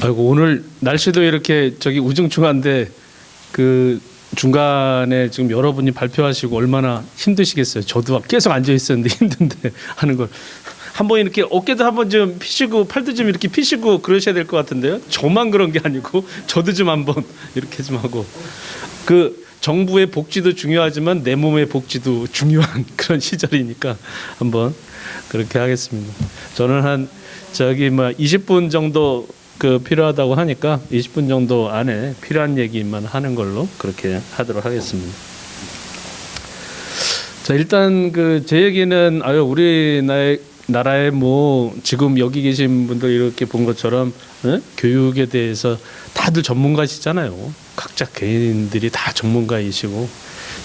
아이고, 오늘 날씨도 이렇게 저기 우중충한데 그 중간에 지금 여러분이 발표하시고 얼마나 힘드시겠어요. 저도 계속 앉아 있었는데 힘든데 하는 걸 한번 이렇게 어깨도 한번 좀 피시고 팔도 좀 이렇게 피시고 그러셔야 될 것 같은데요. 저만 그런 게 아니고 저도 좀 한번 이렇게 좀 하고, 그 정부의 복지도 중요하지만 내 몸의 복지도 중요한 그런 시절이니까 한번 그렇게 하겠습니다. 저는 한 저기 20분 정도 그 필요하다고 하니까 20분 정도 안에 필요한 얘기만 하는 걸로 그렇게 하도록 하겠습니다. 자, 일단 그 제 얘기는 우리나라의 뭐 지금 여기 계신 분들 이렇게 본 것처럼 교육에 대해서 다들 전문가시잖아요. 각자 개인들이 다 전문가이시고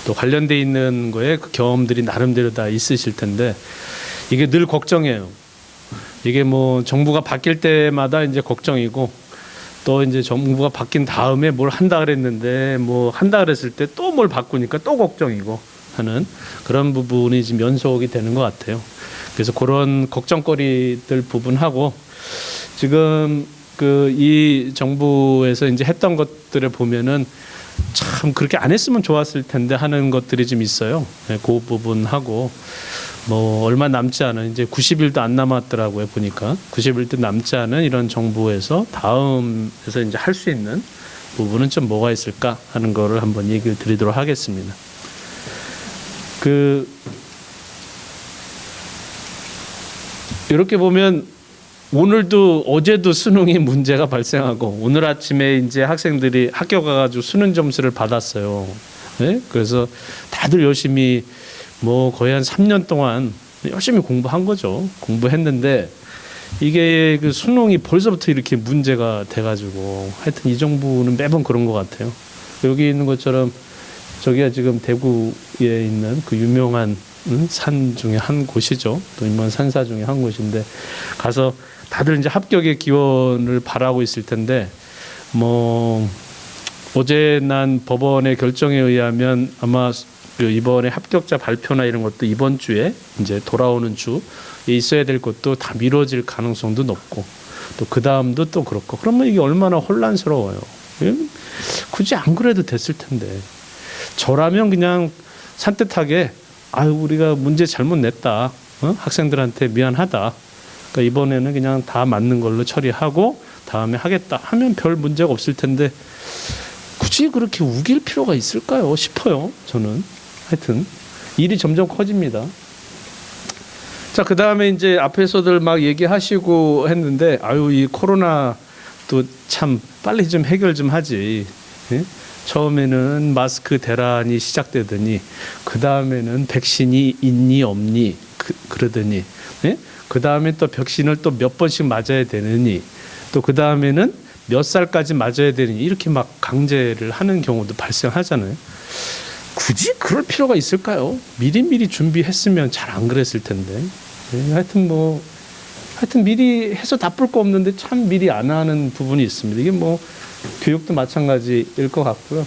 또 관련돼 있는 거에 그 경험들이 나름대로 다 있으실 텐데, 이게 늘 걱정이에요. 이게 뭐 정부가 바뀔 때마다 이제 걱정이고, 또 이제 정부가 바뀐 다음에 뭘 한다 그랬는데 뭐 한다 그랬을 때 또 뭘 바꾸니까 또 걱정이고 하는 그런 부분이 지금 연속이 되는 것 같아요. 그래서 그런 걱정거리들 부분하고, 지금 그 이 정부에서 이제 했던 것들을 보면은 참 그렇게 안 했으면 좋았을 텐데 하는 것들이 좀 있어요. 그 부분하고 뭐 얼마 남지 않은, 이제 90일도 안 남았더라고요. 보니까 90일도 남지 않은 이런 정부에서 다음에서 이제 할 수 있는 부분은 좀 뭐가 있을까 하는 거를 한번 얘기를 드리도록 하겠습니다. 그 이렇게 보면 오늘도 어제도 수능이 문제가 발생하고, 오늘 아침에 이제 학생들이 학교 가가지고 수능 점수를 받았어요. 네? 그래서 다들 열심히 뭐 거의 한 3년 동안 열심히 공부한 거죠. 공부했는데 이게 그 수능이 벌써부터 이렇게 문제가 돼가지고, 하여튼 이 정부는 매번 그런 것 같아요. 여기 있는 것처럼 저기가 지금 대구에 있는 그 유명한 산 중에 한 곳이죠. 또 유명한 산사 중에 한 곳인데 가서 다들 이제 합격의 기원을 바라고 있을 텐데, 뭐 어제 난 법원의 결정에 의하면 아마 그 이번에 합격자 발표나 이런 것도 이번 주에 이제 돌아오는 주에 있어야 될 것도 다 미뤄질 가능성도 높고, 또 그 다음도 또 그렇고, 그러면 이게 얼마나 혼란스러워요. 굳이 안 그래도 됐을 텐데. 저라면 그냥 산뜻하게 우리가 문제 잘못 냈다, 학생들한테 미안하다, 그러니까 이번에는 그냥 다 맞는 걸로 처리하고 다음에 하겠다 하면 별 문제가 없을 텐데, 굳이 그렇게 우길 필요가 있을까요 싶어요. 저는 하여튼 일이 점점 커집니다. 자, 그 다음에 이제 앞에서들 막 얘기하시고 했는데, 이 코로나도 참 빨리 좀 해결 좀 하지. 예? 처음에는 마스크 대란이 시작되더니 그 다음에는 백신이 있니 없니 그러더니, 예? 그 다음에 또 백신을 또 몇 번씩 맞아야 되느니, 또 그 다음에는 몇 살까지 맞아야 되느니, 이렇게 막 강제를 하는 경우도 발생하잖아요. 굳이 그럴 필요가 있을까요? 미리미리 준비했으면 잘 안 그랬을 텐데. 예, 하여튼 미리 해서 나쁠 거 없는데 참 미리 안 하는 부분이 있습니다. 이게 뭐 교육도 마찬가지일 것 같고요.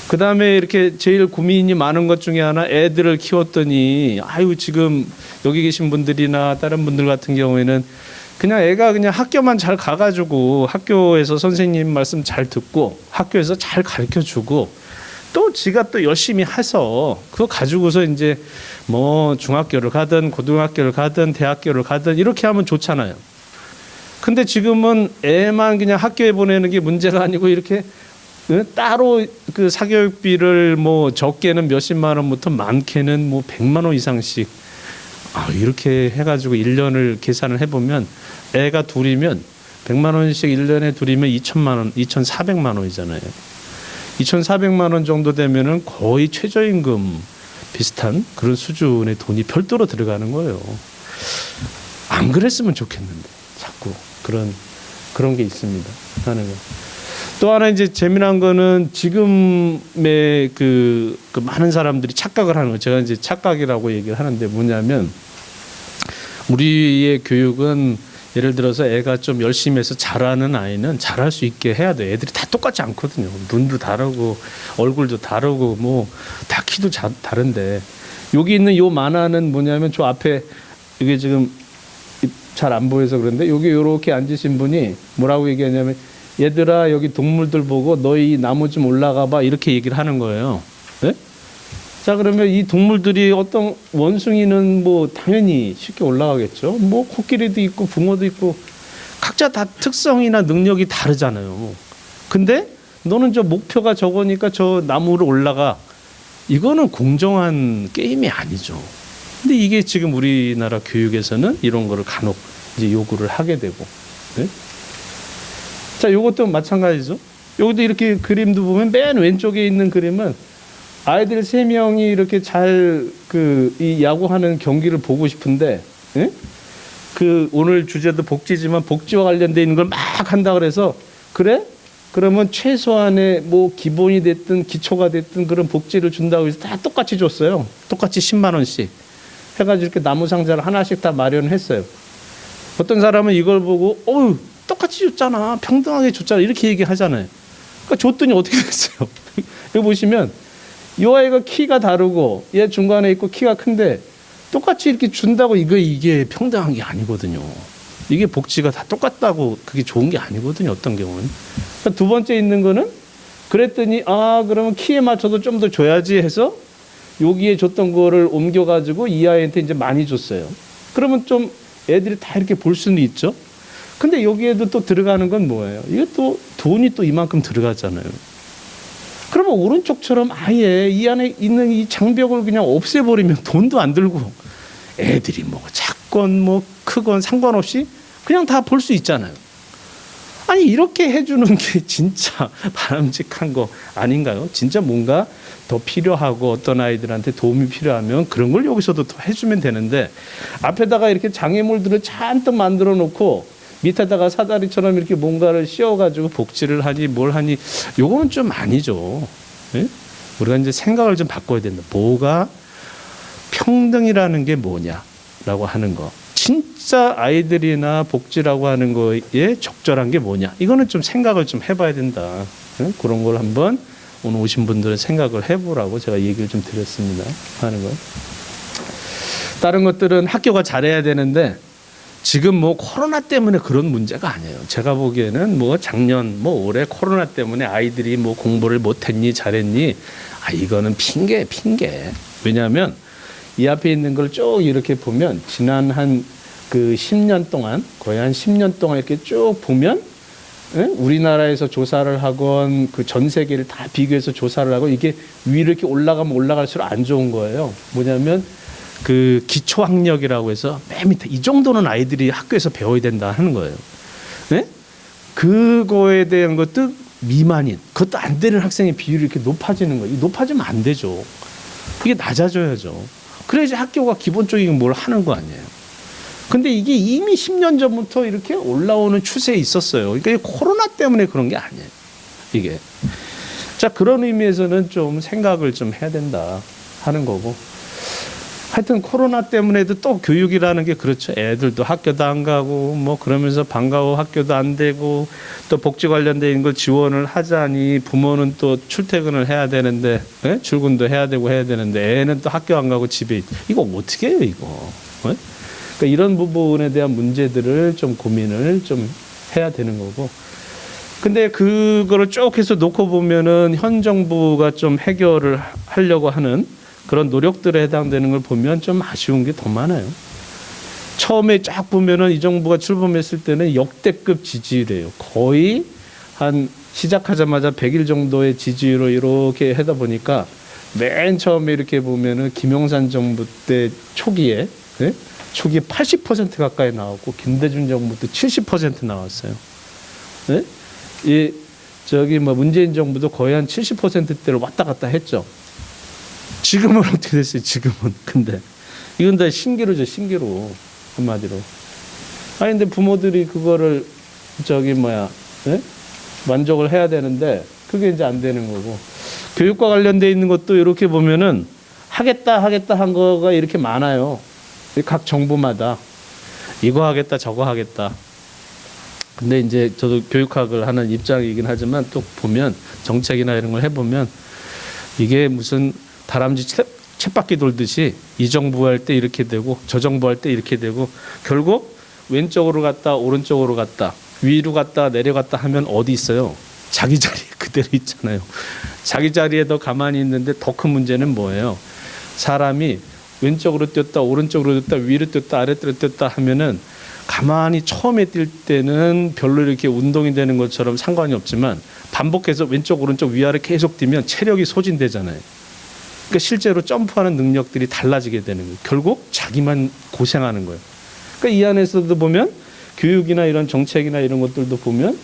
그 다음에 이렇게 제일 고민이 많은 것 중에 하나, 애들을 키웠더니 지금 여기 계신 분들이나 다른 분들 같은 경우에는 그냥 애가 그냥 학교만 잘 가가지고 학교에서 선생님 말씀 잘 듣고 학교에서 잘 가르쳐주고 또 지가 또 열심히 해서 그거 가지고서 이제 뭐 중학교를 가든 고등학교를 가든 대학교를 가든 이렇게 하면 좋잖아요. 근데 지금은 애만 그냥 학교에 보내는 게 문제가 아니고, 이렇게 따로 그 사교육비를 뭐 적게는 몇십만 원부터 많게는 뭐 100만 원 이상씩 이렇게 해가지고 1년을 계산을 해보면, 애가 둘이면 100만 원씩 1년에 둘이면 2천만 원, 2,400만 원이잖아요. 2,400만 원 정도 되면은 거의 최저임금 비슷한 그런 수준의 돈이 별도로 들어가는 거예요. 안 그랬으면 좋겠는데 자꾸 그런 게 있습니다. 하는 거. 또 하나 이제 재미난 거는 지금의 그 많은 사람들이 착각을 하는 거. 제가 이제 착각이라고 얘기를 하는데, 뭐냐면 우리의 교육은 예를 들어서 애가 좀 열심히 해서 잘하는 아이는 잘할 수 있게 해야 돼. 애들이 다 똑같지 않거든요. 눈도 다르고 얼굴도 다르고 뭐 다 키도 다른데, 여기 있는 요 만화는 뭐냐면 저 앞에 이게 지금 잘 안 보여서 그런데 여기 이렇게 앉으신 분이 뭐라고 얘기하냐면 얘들아 여기 동물들 보고 너희 나무 좀 올라가 봐 이렇게 얘기를 하는 거예요. 네? 자 그러면 이 동물들이 어떤 원숭이는 뭐 당연히 쉽게 올라가겠죠. 뭐 코끼리도 있고 붕어도 있고 각자 다 특성이나 능력이 다르잖아요. 근데 너는 저 목표가 저거니까 저 나무로 올라가. 이거는 공정한 게임이 아니죠. 근데 이게 지금 우리나라 교육에서는 이런 거를 간혹 이제 요구를 하게 되고. 네? 자, 요것도 마찬가지죠. 요것도 이렇게 그림도 보면 맨 왼쪽에 있는 그림은 아이들 3명이 이렇게 잘 이 야구하는 경기를 보고 싶은데, 예? 그 오늘 주제도 복지지만 복지와 관련돼 있는 걸 막 한다 그래서 그래? 그러면 최소한의 뭐 기본이 됐든 기초가 됐든 그런 복지를 준다고 해서 다 똑같이 줬어요. 똑같이 10만 원씩 해가지고 이렇게 나무 상자를 하나씩 다 마련했어요. 어떤 사람은 이걸 보고 어우 똑같이 줬잖아, 평등하게 줬잖아 이렇게 얘기하잖아요. 그러니까 줬더니 어떻게 됐어요? 여기 보시면 이 아이가 키가 다르고 얘 중간에 있고 키가 큰데 똑같이 이렇게 준다고 이게 평등한 게 아니거든요. 이게 복지가 다 똑같다고 그게 좋은 게 아니거든요. 어떤 경우는. 두 번째 있는 거는 그랬더니 그러면 키에 맞춰서 좀 더 줘야지 해서 여기에 줬던 거를 옮겨가지고 이 아이한테 이제 많이 줬어요. 그러면 좀 애들이 다 이렇게 볼 수는 있죠. 근데 여기에도 또 들어가는 건 뭐예요? 이게 또 돈이 또 이만큼 들어가잖아요. 그러면 오른쪽처럼 아예 이 안에 있는 이 장벽을 그냥 없애버리면 돈도 안 들고 애들이 뭐 작건 뭐 크건 상관없이 그냥 다 볼 수 있잖아요. 아니 이렇게 해주는 게 진짜 바람직한 거 아닌가요? 진짜 뭔가 더 필요하고 어떤 아이들한테 도움이 필요하면 그런 걸 여기서도 더 해주면 되는데 앞에다가 이렇게 장애물들을 잔뜩 만들어 놓고 밑에다가 사다리처럼 이렇게 뭔가를 씌워가지고 복지를 하니 뭘 하니 요거는 좀 아니죠. 예? 우리가 이제 생각을 좀 바꿔야 된다. 뭐가 평등이라는 게 뭐냐라고 하는 거. 진짜 아이들이나 복지라고 하는 거에 적절한 게 뭐냐. 이거는 좀 생각을 좀 해봐야 된다. 예? 그런 걸 한번 오늘 오신 분들은 생각을 해보라고 제가 얘기를 좀 드렸습니다. 하는 거. 다른 것들은 학교가 잘해야 되는데 지금 뭐 코로나 때문에 그런 문제가 아니에요. 제가 보기에는 뭐 작년 뭐 올해 코로나 때문에 아이들이 뭐 공부를 못했니 잘했니 이거는 핑계. 왜냐하면 이 앞에 있는 걸 쭉 이렇게 보면 지난 한 그 10년 동안 거의 한 10년 동안 이렇게 쭉 보면 우리나라에서 조사를 하건 그 전 세계를 다 비교해서 조사를 하고 이게 위로 이렇게 올라가면 올라갈수록 안 좋은 거예요. 뭐냐면 그 기초학력이라고 해서 맨 밑에 이 정도는 아이들이 학교에서 배워야 된다 하는 거예요. 네? 그거에 대한 것도 미만인, 그것도 안 되는 학생의 비율이 이렇게 높아지는 거예요. 높아지면 안 되죠. 그게 낮아져야죠. 그래야지 학교가 기본적인 뭘 하는 거 아니에요. 근데 이게 이미 10년 전부터 이렇게 올라오는 추세에 있었어요. 그러니까 코로나 때문에 그런 게 아니에요. 이게. 자, 그런 의미에서는 좀 생각을 좀 해야 된다 하는 거고. 하여튼 코로나 때문에도 또 교육이라는 게 그렇죠. 애들도 학교도 안 가고 뭐 그러면서 방과 후 학교도 안 되고 또 복지 관련된 걸 지원을 하자니 부모는 또 출퇴근을 해야 되는데 출근도 해야 되는데 애는 또 학교 안 가고 집에 이거 어떻게 해요 이거. 그러니까 이런 부분에 대한 문제들을 좀 고민을 좀 해야 되는 거고. 근데 그거를 쭉 해서 놓고 보면은 현 정부가 좀 해결을 하려고 하는 그런 노력들에 해당되는 걸 보면 좀 아쉬운 게 더 많아요. 처음에 쫙 보면은 이 정부가 출범했을 때는 역대급 지지율이에요. 거의 한 시작하자마자 100일 정도의 지지율로 이렇게 하다 보니까 맨 처음에 이렇게 보면은 김영삼 정부 때 초기에 80% 가까이 나왔고 김대중 정부 때 70% 나왔어요. 네? 문재인 정부도 거의 한 70%대를 왔다 갔다 했죠. 지금은 어떻게 됐어요? 지금은 근데 이건 다 신기루죠, 신기루 한마디로. 근데 부모들이 그거를 만족을 해야 되는데 그게 이제 안 되는 거고. 교육과 관련돼 있는 것도 이렇게 보면은 하겠다 한 거가 이렇게 많아요. 각 정부마다 이거 하겠다 저거 하겠다. 근데 이제 저도 교육학을 하는 입장이긴 하지만 또 보면 정책이나 이런 걸 해보면 이게 무슨 다람쥐 쳇바퀴 돌듯이 이 정부 할 때 이렇게 되고 저 정부 할 때 이렇게 되고 결국 왼쪽으로 갔다 오른쪽으로 갔다 위로 갔다 내려갔다 하면 어디 있어요? 자기 자리에 그대로 있잖아요. 자기 자리에 더 가만히 있는데 더 큰 문제는 뭐예요? 사람이 왼쪽으로 뛰었다 오른쪽으로 뛰었다 위로 뛰었다 아래로 뛰었다 하면은 가만히 처음에 뛸 때는 별로 이렇게 운동이 되는 것처럼 상관이 없지만 반복해서 왼쪽 오른쪽 위아래 계속 뛰면 체력이 소진되잖아요. 그러니까 실제로 점프하는 능력들이 달라지게 되는 거예요. 결국 자기만 고생하는 거예요. 그러니까 이 안에서도 보면 교육이나 이런 정책이나 이런 것들도 보면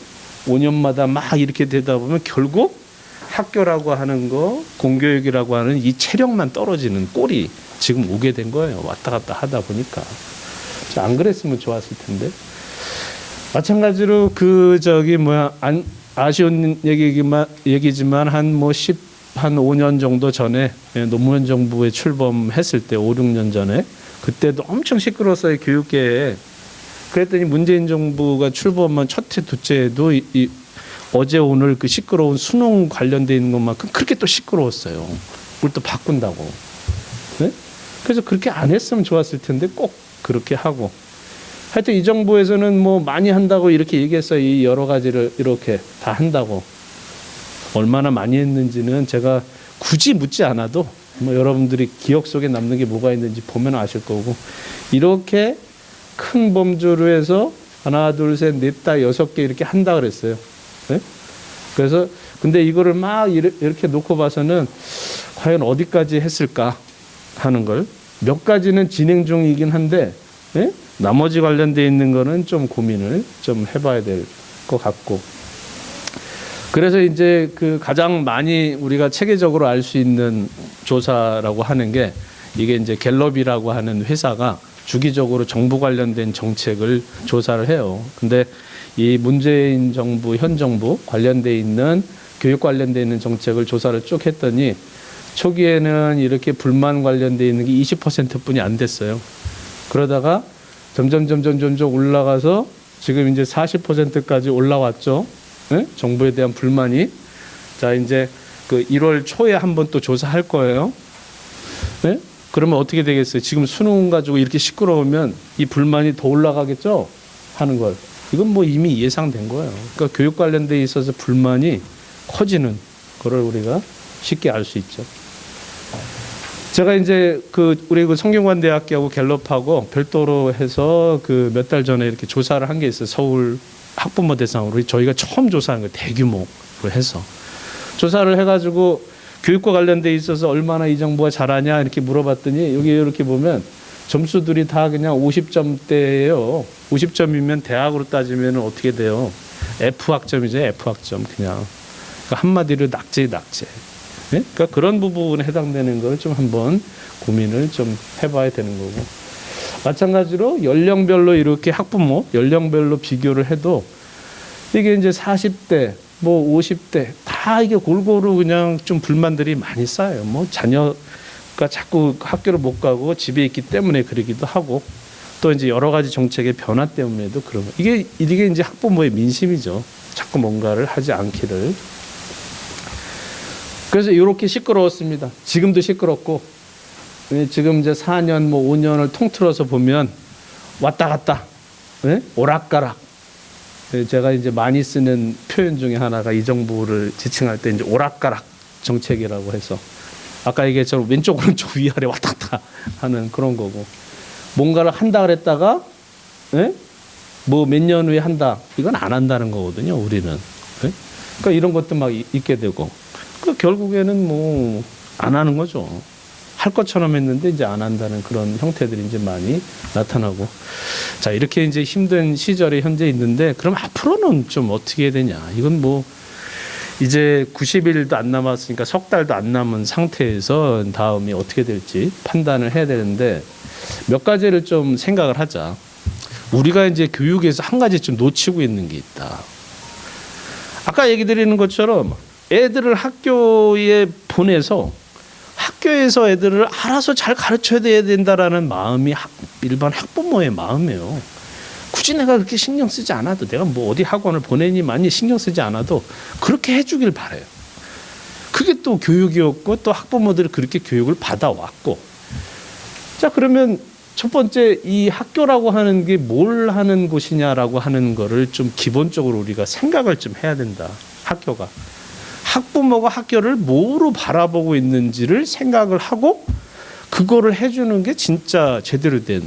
5년마다 막 이렇게 되다 보면 결국 학교라고 하는 거, 공교육이라고 하는 이 체력만 떨어지는 꼴이 지금 오게 된 거예요. 왔다 갔다 하다 보니까. 안 그랬으면 좋았을 텐데. 마찬가지로 아쉬운 얘기지만 한 5년 정도 전에 노무현 정부에 출범했을 때 5, 6년 전에 그때도 엄청 시끄러웠어요. 교육계에. 그랬더니 문재인 정부가 출범한 첫해 둘째 해도 어제 오늘 그 시끄러운 수능 관련돼 있는 것만큼 그렇게 또 시끄러웠어요. 그걸 또 바꾼다고. 네? 그래서 그렇게 안 했으면 좋았을 텐데 꼭 그렇게 하고. 하여튼 이 정부에서는 뭐 많이 한다고 이렇게 얘기했어요. 이 여러 가지를 이렇게 다 한다고. 얼마나 많이 했는지는 제가 굳이 묻지 않아도 뭐 여러분들이 기억 속에 남는 게 뭐가 있는지 보면 아실 거고. 이렇게 큰 범주로 해서 하나, 둘, 셋, 넷, 다 6개 이렇게 한다 그랬어요. 네? 그래서 근데 이거를 막 이렇게 놓고 봐서는 과연 어디까지 했을까 하는 걸 몇 가지는 진행 중이긴 한데 네? 나머지 관련돼 있는 거는 좀 고민을 좀 해봐야 될 것 같고. 그래서 이제 그 가장 많이 우리가 체계적으로 알 수 있는 조사라고 하는 게 이게 이제 갤럽이라고 하는 회사가 주기적으로 정부 관련된 정책을 조사를 해요. 근데 이 문재인 정부, 현 정부 관련돼 있는 교육 관련돼 있는 정책을 조사를 쭉 했더니 초기에는 이렇게 불만 관련돼 있는 게 20%뿐이 안 됐어요. 그러다가 점점 올라가서 지금 이제 40%까지 올라왔죠. 네? 정부에 대한 불만이. 자, 이제 그 1월 초에 한번 또 조사할 거예요. 네? 그러면 어떻게 되겠어요? 지금 수능 가지고 이렇게 시끄러우면 이 불만이 더 올라가겠죠? 하는 걸. 이건 뭐 이미 예상된 거예요. 그러니까 교육 관련돼 있어서 불만이 커지는 거를 우리가 쉽게 알 수 있죠. 제가 이제 우리 성균관대학교하고 갤럽하고 별도로 해서 몇 달 전에 이렇게 조사를 한 게 있어요. 서울 학부모 대상으로 저희가 처음 조사한 거예요. 대규모로 해서 조사를 해가지고 교육과 관련돼 있어서 얼마나 이 정부가 잘하냐 이렇게 물어봤더니 여기 이렇게 보면 점수들이 다 그냥 50점대예요. 50점이면 대학으로 따지면 어떻게 돼요? F학점이죠. F학점 그냥. 그러니까 한마디로 낙제. 네? 그러니까 그런 부분에 해당되는 걸 좀 한번 고민을 좀 해봐야 되는 거고. 마찬가지로 연령별로 이렇게 학부모 연령별로 비교를 해도 이게 이제 40대, 뭐 50대 다 이게 골고루 그냥 좀 불만들이 많이 쌓여요. 뭐 자녀가 자꾸 학교를 못 가고 집에 있기 때문에 그러기도 하고 또 이제 여러 가지 정책의 변화 때문에도 그런 거. 이게 이제 학부모의 민심이죠. 자꾸 뭔가를 하지 않기를. 그래서 이렇게 시끄러웠습니다. 지금도 시끄럽고 지금 이제 4년 뭐 5년을 통틀어서 보면 왔다 갔다 네? 오락가락. 제가 이제 많이 쓰는 표현 중에 하나가 이 정부를 지칭할 때 이제 오락가락 정책이라고 해서 아까 얘기했처럼 왼쪽 오른쪽 위아래 왔다 갔다 하는 그런 거고 뭔가를 한다 그랬다가 네? 뭐 몇 년 후에 한다 이건 안 한다는 거거든요. 우리는. 네? 그러니까 이런 것도 막 있게 되고 그 결국에는 뭐 안 하는 거죠. 할 것처럼 했는데 이제 안 한다는 그런 형태들이 이제 많이 나타나고. 자, 이렇게 이제 힘든 시절에 현재 있는데 그럼 앞으로는 좀 어떻게 해야 되냐. 이건 뭐 이제 90일도 안 남았으니까 석 달도 안 남은 상태에서 다음이 어떻게 될지 판단을 해야 되는데 몇 가지를 좀 생각을 하자. 우리가 이제 교육에서 한 가지 좀 놓치고 있는 게 있다. 아까 얘기 드리는 것처럼 애들을 학교에 보내서 학교에서 애들을 알아서 잘 가르쳐야 된다라는 마음이 일반 학부모의 마음이에요. 굳이 내가 그렇게 신경 쓰지 않아도 내가 뭐 어디 학원을 보내니 많이 신경 쓰지 않아도 그렇게 해주길 바라요. 그게 또 교육이었고 또 학부모들이 그렇게 교육을 받아왔고. 자, 그러면 첫 번째 이 학교라고 하는 게 뭘 하는 곳이냐라고 하는 거를 좀 기본적으로 우리가 생각을 좀 해야 된다. 학교가. 학부모가 학교를 뭐로 바라보고 있는지를 생각을 하고 그거를 해주는 게 진짜 제대로 된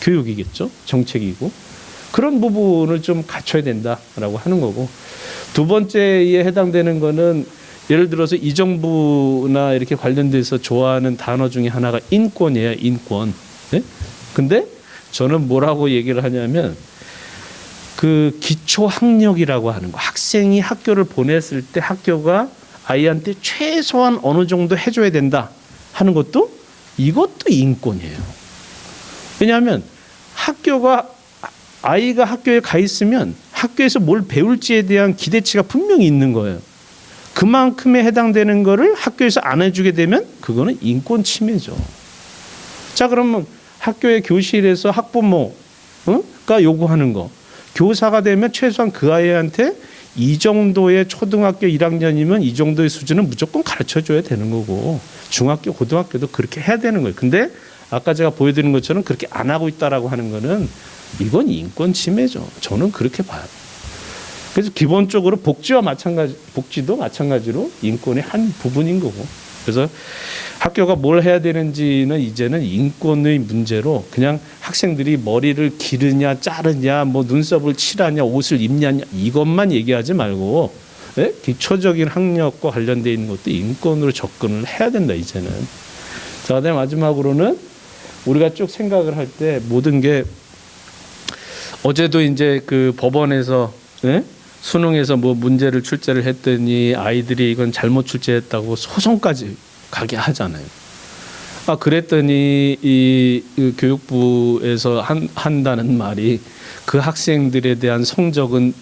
교육이겠죠. 정책이고. 그런 부분을 좀 갖춰야 된다라고 하는 거고. 두 번째에 해당되는 거는 예를 들어서 이 정부나 이렇게 관련돼서 좋아하는 단어 중에 하나가 인권이에요. 인권. 네? 근데 저는 뭐라고 얘기를 하냐면 그 기초학력이라고 하는 거. 학생이 학교를 보냈을 때 학교가 아이한테 최소한 어느 정도 해줘야 된다 하는 것도 이것도 인권이에요. 왜냐하면 아이가 학교에 가 있으면 학교에서 뭘 배울지에 대한 기대치가 분명히 있는 거예요. 그만큼에 해당되는 거를 학교에서 안 해주게 되면 그거는 인권 침해죠. 자, 그러면 학교의 교실에서 학부모가 요구하는 거, 교사가 되면 최소한 그 아이한테 이 정도의 초등학교 1학년이면 이 정도의 수준은 무조건 가르쳐줘야 되는 거고 중학교, 고등학교도 그렇게 해야 되는 거예요. 근데 아까 제가 보여드린 것처럼 그렇게 안 하고 있다라고 하는 거는 이건 인권 침해죠. 저는 그렇게 봐요. 그래서 기본적으로 복지도 마찬가지로 인권의 한 부분인 거고. 그래서 학교가 뭘 해야 되는지는 이제는 인권의 문제로 그냥 학생들이 머리를 기르냐 자르냐 뭐 눈썹을 칠하냐 옷을 입냐 이것만 얘기하지 말고 기초적인 학력과 관련되어 있는 것도 인권으로 접근을 해야 된다 이제는. 자, 그다음에 마지막으로는 우리가 쭉 생각을 할 때 모든 게 어제도 이제 그 법원에서 수능에서 뭐 문제를 출제를 했더니 아이들이 이건 잘못 출제했다고 소송까지 가게 하잖아요. 그랬더니 이 교육부에서 한다는 말이 그 학생들에 대한 성적은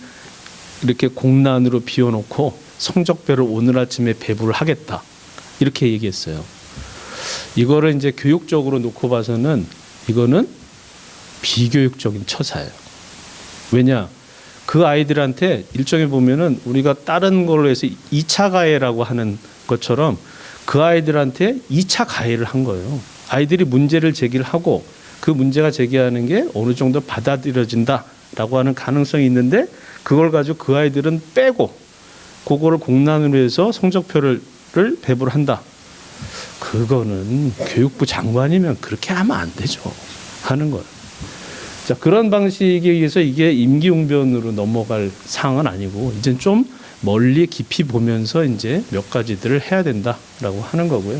이렇게 공란으로 비워놓고 성적표를 오늘 아침에 배부를 하겠다 이렇게 얘기했어요. 이거를 이제 교육적으로 놓고 봐서는 이거는 비교육적인 처사예요. 왜냐? 그 아이들한테 일종에 보면은 우리가 다른 걸로 해서 2차 가해라고 하는 것처럼 그 아이들한테 2차 가해를 한 거예요. 아이들이 문제를 제기를 하고 그 문제가 제기하는 게 어느 정도 받아들여진다라고 하는 가능성이 있는데 그걸 가지고 그 아이들은 빼고 그거를 공란으로 해서 성적표를 배부를 한다. 그거는 교육부 장관이면 그렇게 하면 안 되죠. 하는 거예요. 자, 그런 방식에 의해서 이게 임기응변으로 넘어갈 상황은 아니고 이제 좀 멀리 깊이 보면서 이제 몇 가지들을 해야 된다라고 하는 거고요.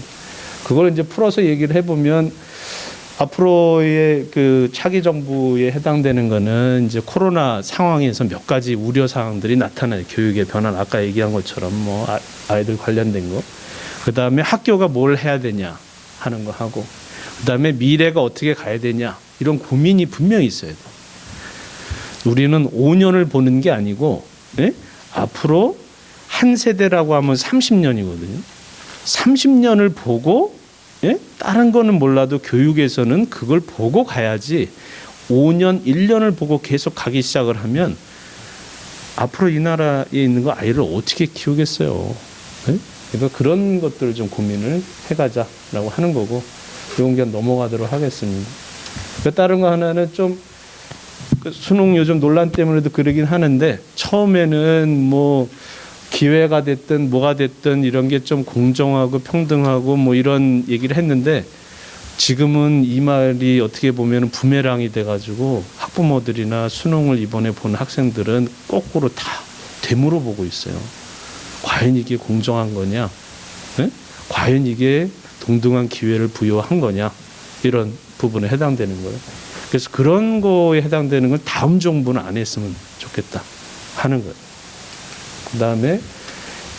그걸 이제 풀어서 얘기를 해보면 앞으로의 그 차기 정부에 해당되는 거는 이제 코로나 상황에서 몇 가지 우려 사항들이 나타나요. 교육의 변화, 아까 얘기한 것처럼 뭐 아이들 관련된 거. 그 다음에 학교가 뭘 해야 되냐 하는 거 하고, 그 다음에 미래가 어떻게 가야 되냐 이런 고민이 분명히 있어요. 우리는 5년을 보는 게 아니고 앞으로 한 세대라고 하면 30년이거든요. 30년을 보고 다른 거는 몰라도 교육에서는 그걸 보고 가야지 5년, 1년을 보고 계속 가기 시작을 하면 앞으로 이 나라에 있는 거 아이를 어떻게 키우겠어요. 그러니까 그런 것들을 좀 고민을 해가자라고 하는 거고, 이건 그냥 넘어가도록 하겠습니다. 다른 거 하나는 좀 수능 요즘 논란 때문에도 그러긴 하는데 처음에는 뭐 기회가 됐든 뭐가 됐든 이런 게 좀 공정하고 평등하고 뭐 이런 얘기를 했는데 지금은 이 말이 어떻게 보면 부메랑이 돼가지고 학부모들이나 수능을 이번에 본 학생들은 거꾸로 다 되물어보고 있어요. 과연 이게 공정한 거냐? 과연 이게 동등한 기회를 부여한 거냐? 이런 부분에 해당되는 거예요. 그래서 그런 거에 해당되는 건 다음 정부는 안 했으면 좋겠다 하는 거예요. 그 다음에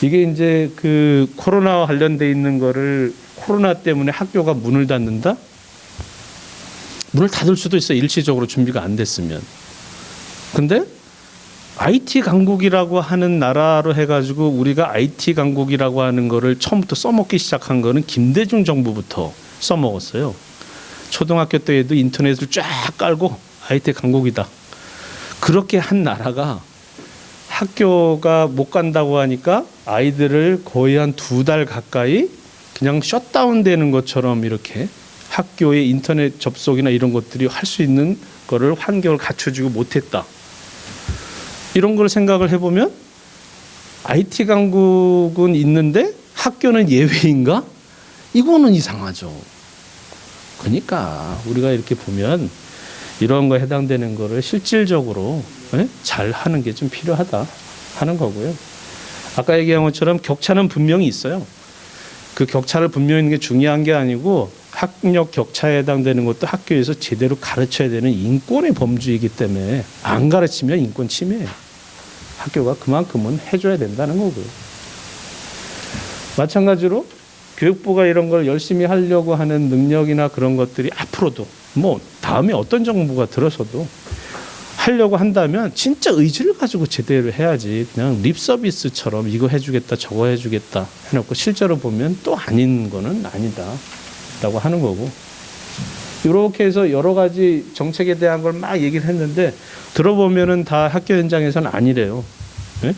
이게 이제 그 코로나와 관련돼 있는 거를 코로나 때문에 학교가 문을 닫는다? 문을 닫을 수도 있어요. 일시적으로 준비가 안 됐으면. 근데 IT 강국이라고 하는 나라로 해가지고 우리가 IT 강국이라고 하는 거를 처음부터 써먹기 시작한 거는 김대중 정부부터 써먹었어요. 초등학교 때에도 인터넷을 쫙 깔고 IT 강국이다. 그렇게 한 나라가 학교가 못 간다고 하니까 아이들을 거의 한 2달 가까이 그냥 셧다운 되는 것처럼 이렇게 학교의 인터넷 접속이나 이런 것들이 할 수 있는 거를 환경을 갖춰주고 못했다. 이런 걸 생각을 해보면 IT 강국은 있는데 학교는 예외인가? 이거는 이상하죠. 그러니까 우리가 이렇게 보면 이런 거 해당되는 거를 실질적으로 잘 하는 게 좀 필요하다 하는 거고요. 아까 얘기한 것처럼 격차는 분명히 있어요. 그 격차를 분명히 있는 게 중요한 게 아니고 학력 격차에 해당되는 것도 학교에서 제대로 가르쳐야 되는 인권의 범주이기 때문에 안 가르치면 인권 침해예요. 학교가 그만큼은 해줘야 된다는 거고요. 마찬가지로 교육부가 이런 걸 열심히 하려고 하는 능력이나 그런 것들이 앞으로도 뭐 다음에 어떤 정부가 들어서도 하려고 한다면 진짜 의지를 가지고 제대로 해야지 그냥 립 서비스처럼 이거 해주겠다 저거 해주겠다 해놓고 실제로 보면 또 아닌 거는 아니다 라고 하는 거고, 이렇게 해서 여러 가지 정책에 대한 걸 막 얘기를 했는데 들어보면은 다 학교 현장에서는 아니래요. 네?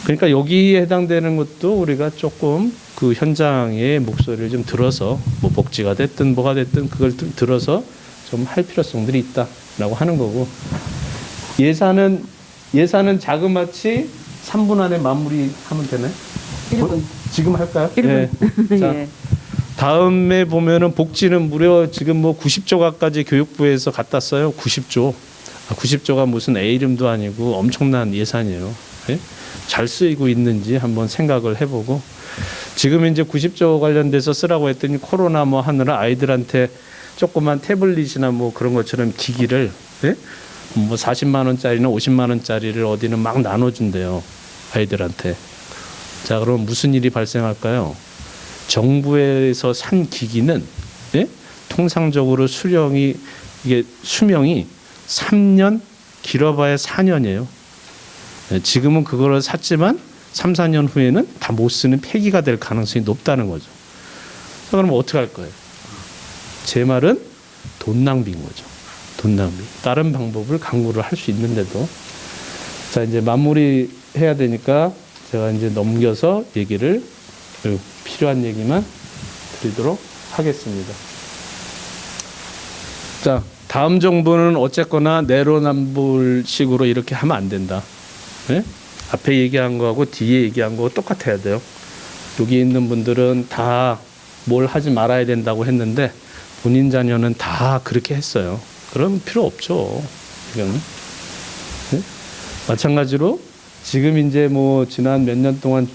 그러니까 여기에 해당되는 것도 우리가 조금 그 현장의 목소리를 좀 들어서 뭐 복지가 됐든 뭐가 됐든 그걸 좀 들어서 좀 할 필요성들이 있다라고 하는 거고, 예산은 자그마치 3분 안에 마무리하면 되나요? 1분. 지금 할까요? 1분. 네. 자, 예. 다음에 보면은 복지는 무려 지금 뭐 90조가까지 교육부에서 갖다 써요. 90조. 90조가 무슨 애 이름도 아니고 엄청난 예산이에요. 예? 잘 쓰이고 있는지 한번 생각을 해보고, 지금 이제 90조 관련돼서 쓰라고 했더니 코로나 뭐 하느라 아이들한테 조그만 태블릿이나 뭐 그런 것처럼 기기를 뭐 40만 원짜리나 50만 원짜리를 어디는 막 나눠준대요. 아이들한테. 자, 그럼 무슨 일이 발생할까요? 정부에서 산 기기는 통상적으로 수명이 3년, 길어봐야 4년이에요. 지금은 그거를 샀지만 3, 4년 후에는 다 못 쓰는 폐기가 될 가능성이 높다는 거죠. 그럼 어떻게 할 거예요? 제 말은 돈 낭비인 거죠. 돈 낭비. 다른 방법을 강구를 할 수 있는데도. 자, 이제 마무리 해야 되니까 제가 이제 넘겨서 얘기를 필요한 얘기만 드리도록 하겠습니다. 자, 다음 정부는 어쨌거나 내로남불식으로 이렇게 하면 안 된다. 네? 앞에 얘기한 거하고 뒤에 얘기한 거하고 똑같아야 돼요. 여기 있는 분들은 다 뭘 하지 말아야 된다고 했는데 본인 자녀는 다 그렇게 했어요. 그럼 필요 없죠. 이거는. 네? 마찬가지로 지금 이제 뭐 지난 몇 년 동안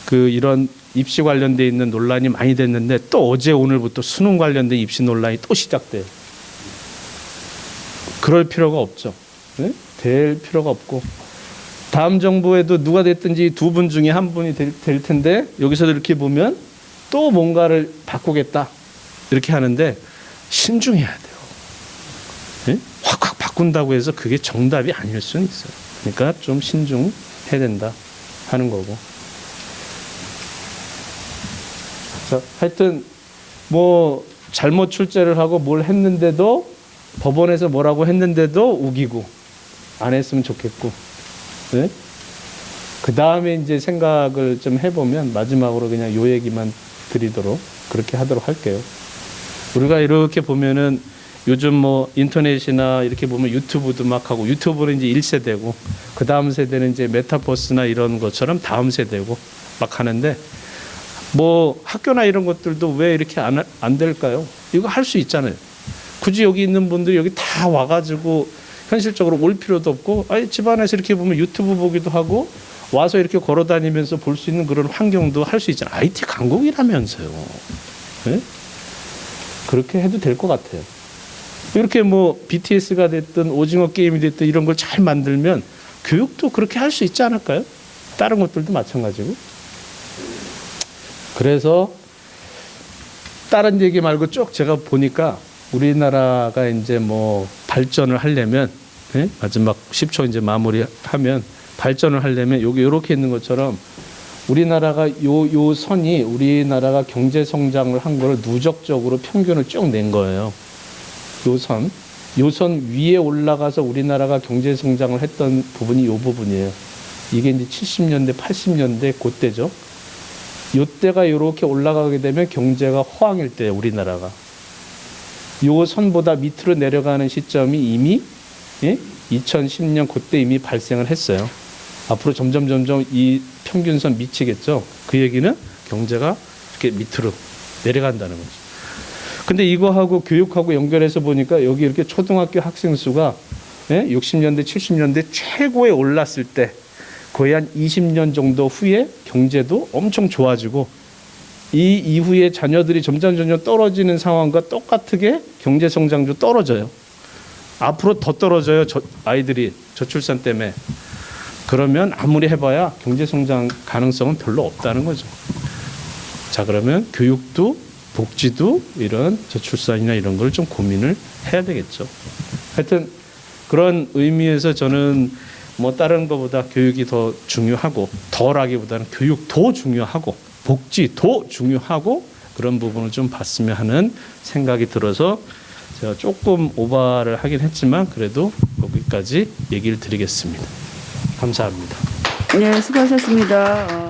그 이런 입시 관련돼 있는 논란이 많이 됐는데 또 어제 오늘부터 수능 관련된 입시 논란이 또 시작돼요. 그럴 필요가 없죠. 네? 될 필요가 없고, 다음 정부에도 누가 됐든지 두 분 중에 한 분이 될 텐데 여기서 이렇게 보면 또 뭔가를 바꾸겠다 이렇게 하는데 신중해야 돼요. 네? 확 바꾼다고 해서 그게 정답이 아닐 수는 있어요. 그러니까 좀 신중해야 된다 하는 거고. 자, 하여튼 뭐 잘못 출제를 하고 뭘 했는데도 법원에서 뭐라고 했는데도 우기고 안 했으면 좋겠고, 네? 그 다음에 이제 생각을 좀 해보면 마지막으로 그냥 요 얘기만 드리도록 그렇게 하도록 할게요. 우리가 이렇게 보면은 요즘 뭐 인터넷이나 이렇게 보면 유튜브도 막 하고, 유튜브는 이제 1세대고 그 다음 세대는 이제 메타버스나 이런 것처럼 다음 세대고 막 하는데, 뭐 학교나 이런 것들도 왜 이렇게 안 될까요? 이거 할 수 있잖아요. 굳이 여기 있는 분들이 여기 다 와가지고 현실적으로 올 필요도 없고, 아니 집안에서 이렇게 보면 유튜브 보기도 하고 와서 이렇게 걸어다니면서 볼 수 있는 그런 환경도 할 수 있잖아요. IT 강국이라면서요. 네? 그렇게 해도 될 것 같아요. 이렇게 뭐 BTS가 됐든 오징어 게임이 됐든 이런 걸 잘 만들면 교육도 그렇게 할 수 있지 않을까요? 다른 것들도 마찬가지고. 그래서 다른 얘기 말고 쭉 제가 보니까 우리나라가 이제 뭐 발전을 하려면, 네? 마지막 10초 이제 마무리하면, 발전을 하려면 여기 이렇게 있는 것처럼 우리나라가 요 선이 우리나라가 경제 성장을 한 거를 누적적으로 평균을 쭉 낸 거예요. 요 선 위에 올라가서 우리나라가 경제 성장을 했던 부분이 요 부분이에요. 이게 이제 70년대, 80년대 그때죠. 요때가 이렇게 올라가게 되면 경제가 호황일 때예요, 우리나라가. 요 선보다 밑으로 내려가는 시점이 이미 2010년 그때 이미 발생을 했어요. 앞으로 점점 이 평균선 미치겠죠. 그 얘기는 경제가 이렇게 밑으로 내려간다는 거죠. 근데 이거하고 교육하고 연결해서 보니까 여기 이렇게 초등학교 학생 수가 60년대, 70년대 최고에 올랐을 때 거의 한 20년 정도 후에 경제도 엄청 좋아지고 이 이후에 자녀들이 점점 떨어지는 상황과 똑같게 경제 성장도 떨어져요. 앞으로 더 떨어져요. 아이들이 저출산 때문에. 그러면 아무리 해봐야 경제 성장 가능성은 별로 없다는 거죠. 자, 그러면 교육도 복지도 이런 저출산이나 이런 걸 좀 고민을 해야 되겠죠. 하여튼 그런 의미에서 저는 뭐 다른 것보다 교육이 더 중요하고 덜하기보다는 교육도 중요하고 복지도 중요하고 그런 부분을 좀 봤으면 하는 생각이 들어서 제가 조금 오바를 하긴 했지만 그래도 여기까지 얘기를 드리겠습니다. 감사합니다. 네, 수고하셨습니다.